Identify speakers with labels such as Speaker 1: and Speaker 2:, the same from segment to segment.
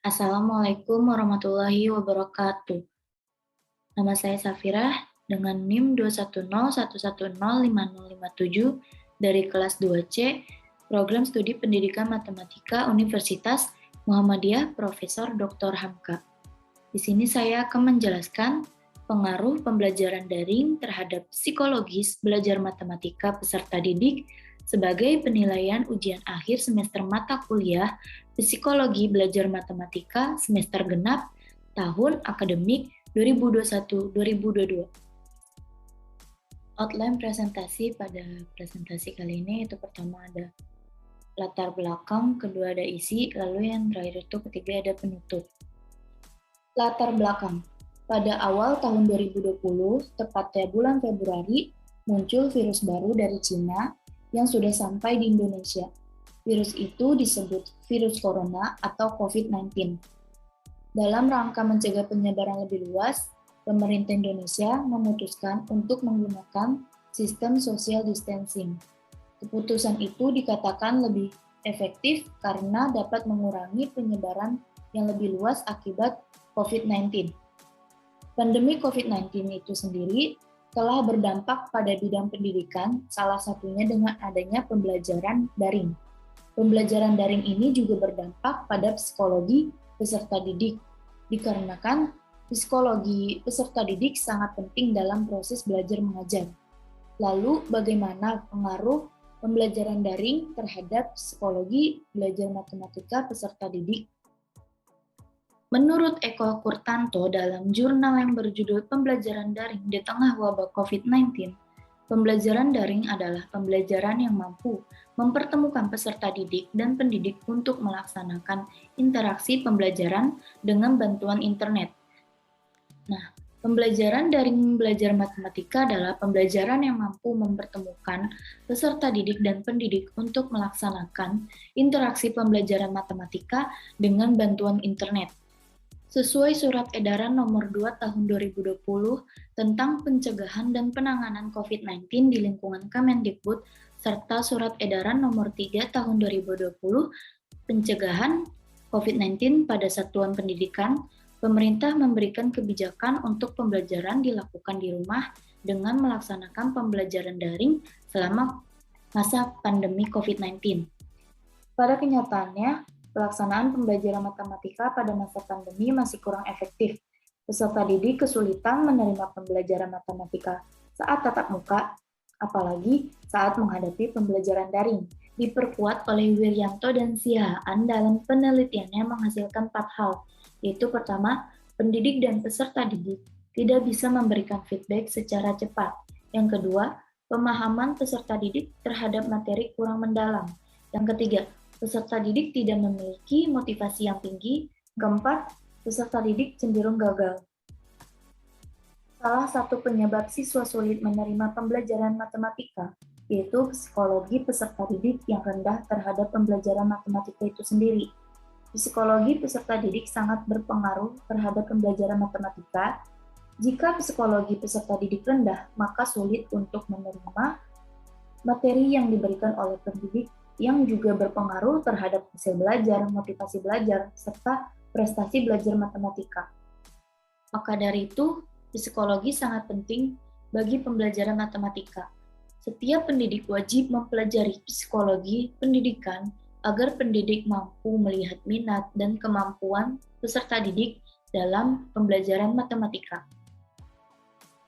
Speaker 1: Assalamualaikum warahmatullahi wabarakatuh. Nama saya Safirah dengan NIM 21011050057 dari kelas 2C, Program Studi Pendidikan Matematika Universitas Muhammadiyah Profesor Dr. Hamka. Di sini saya akan menjelaskan pengaruh pembelajaran daring terhadap psikologis belajar matematika peserta didik sebagai penilaian ujian akhir semester mata kuliah Psikologi Belajar Matematika semester genap tahun akademik 2021-2022. Outline presentasi pada presentasi kali ini itu pertama ada latar belakang, kedua ada isi, lalu yang terakhir itu ketiga ada penutup. Latar belakang. Pada awal tahun 2020, tepatnya bulan Februari, muncul virus baru dari Cina yang sudah sampai di Indonesia. Virus itu disebut virus corona atau COVID-19. Dalam rangka mencegah penyebaran lebih luas, pemerintah Indonesia memutuskan untuk menggunakan sistem social distancing. Keputusan itu dikatakan lebih efektif karena dapat mengurangi penyebaran yang lebih luas akibat COVID-19. Pandemi COVID-19 itu sendiri telah berdampak pada bidang pendidikan, salah satunya dengan adanya pembelajaran daring. Pembelajaran daring ini juga berdampak pada psikologi peserta didik, dikarenakan psikologi peserta didik sangat penting dalam proses belajar mengajar. Lalu, bagaimana pengaruh pembelajaran daring terhadap psikologi belajar matematika peserta didik? Menurut Eko Kurtanto dalam jurnal yang berjudul Pembelajaran Daring di Tengah Wabah COVID-19, pembelajaran daring adalah pembelajaran yang mampu mempertemukan peserta didik dan pendidik untuk melaksanakan interaksi pembelajaran dengan bantuan internet. Nah, pembelajaran daring belajar matematika adalah pembelajaran yang mampu mempertemukan peserta didik dan pendidik untuk melaksanakan interaksi pembelajaran matematika dengan bantuan internet. Sesuai Surat Edaran Nomor 2 Tahun 2020 tentang pencegahan dan penanganan COVID-19 di lingkungan Kemendikbud serta Surat Edaran Nomor 3 Tahun 2020 pencegahan COVID-19 pada satuan pendidikan, pemerintah memberikan kebijakan untuk pembelajaran dilakukan di rumah dengan melaksanakan pembelajaran daring selama masa pandemi COVID-19. Pada kenyataannya, pelaksanaan pembelajaran matematika pada masa pandemi masih kurang efektif. Peserta didik kesulitan menerima pembelajaran matematika saat tatap muka, apalagi saat menghadapi pembelajaran daring. Diperkuat oleh Wiryanto dan Sihaan dalam penelitiannya menghasilkan 4 hal, yaitu pertama, pendidik dan peserta didik tidak bisa memberikan feedback secara cepat. Yang kedua, pemahaman peserta didik terhadap materi kurang mendalam. Yang ketiga, peserta didik tidak memiliki motivasi yang tinggi. Keempat, peserta didik cenderung gagal. Salah satu penyebab siswa sulit menerima pembelajaran matematika yaitu psikologi peserta didik yang rendah terhadap pembelajaran matematika itu sendiri. Psikologi peserta didik sangat berpengaruh terhadap pembelajaran matematika. Jika psikologi peserta didik rendah, maka sulit untuk menerima materi yang diberikan oleh pendidik yang juga berpengaruh terhadap hasil belajar, motivasi belajar, serta prestasi belajar matematika. Maka dari itu, psikologi sangat penting bagi pembelajaran matematika. Setiap pendidik wajib mempelajari psikologi pendidikan agar pendidik mampu melihat minat dan kemampuan peserta didik dalam pembelajaran matematika.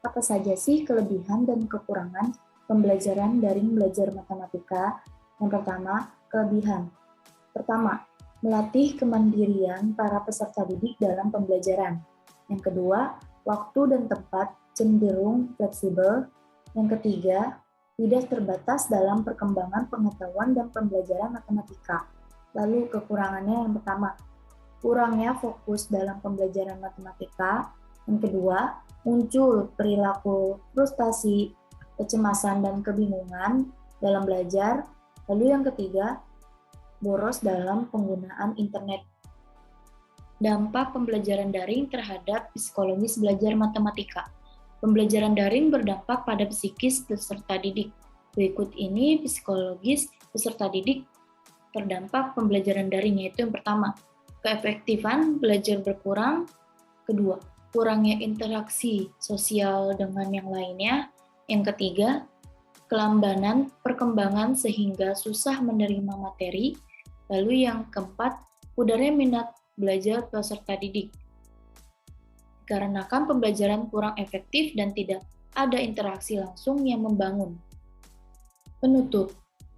Speaker 1: Apa saja sih kelebihan dan kekurangan pembelajaran daring belajar matematika? Yang pertama, kelebihan. Pertama, melatih kemandirian para peserta didik dalam pembelajaran. Yang kedua, waktu dan tempat cenderung fleksibel. Yang ketiga, tidak terbatas dalam perkembangan pengetahuan dan pembelajaran matematika. Lalu kekurangannya yang pertama, kurangnya fokus dalam pembelajaran matematika. Yang kedua, muncul perilaku frustasi, kecemasan, dan kebingungan dalam belajar. Lalu yang ketiga, boros dalam penggunaan internet. Dampak pembelajaran daring terhadap psikologis belajar matematika. Pembelajaran daring berdampak pada psikis peserta didik. Berikut ini psikologis peserta didik terdampak pembelajaran daring, yaitu yang pertama, keefektifan belajar berkurang. Kedua, kurangnya interaksi sosial dengan yang lainnya. Yang ketiga, kelambanan perkembangan sehingga susah menerima materi. Lalu yang keempat, pudarnya minat belajar peserta didik. Dikarenakan pembelajaran kurang efektif dan tidak ada interaksi langsung yang membangun. Penutup,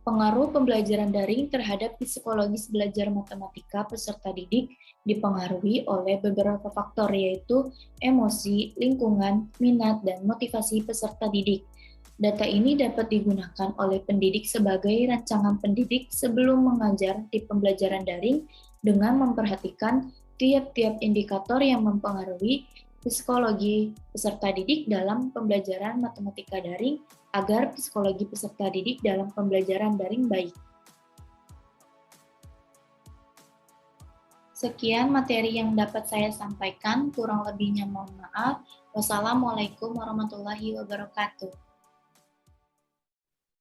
Speaker 1: pengaruh pembelajaran daring terhadap psikologis belajar matematika peserta didik dipengaruhi oleh beberapa faktor, yaitu emosi, lingkungan, minat, dan motivasi peserta didik. Data ini dapat digunakan oleh pendidik sebagai rancangan pendidik sebelum mengajar di pembelajaran daring dengan memperhatikan tiap-tiap indikator yang mempengaruhi psikologi peserta didik dalam pembelajaran matematika daring agar psikologi peserta didik dalam pembelajaran daring baik. Sekian materi yang dapat saya sampaikan, kurang lebihnya mohon maaf. Wassalamualaikum warahmatullahi wabarakatuh.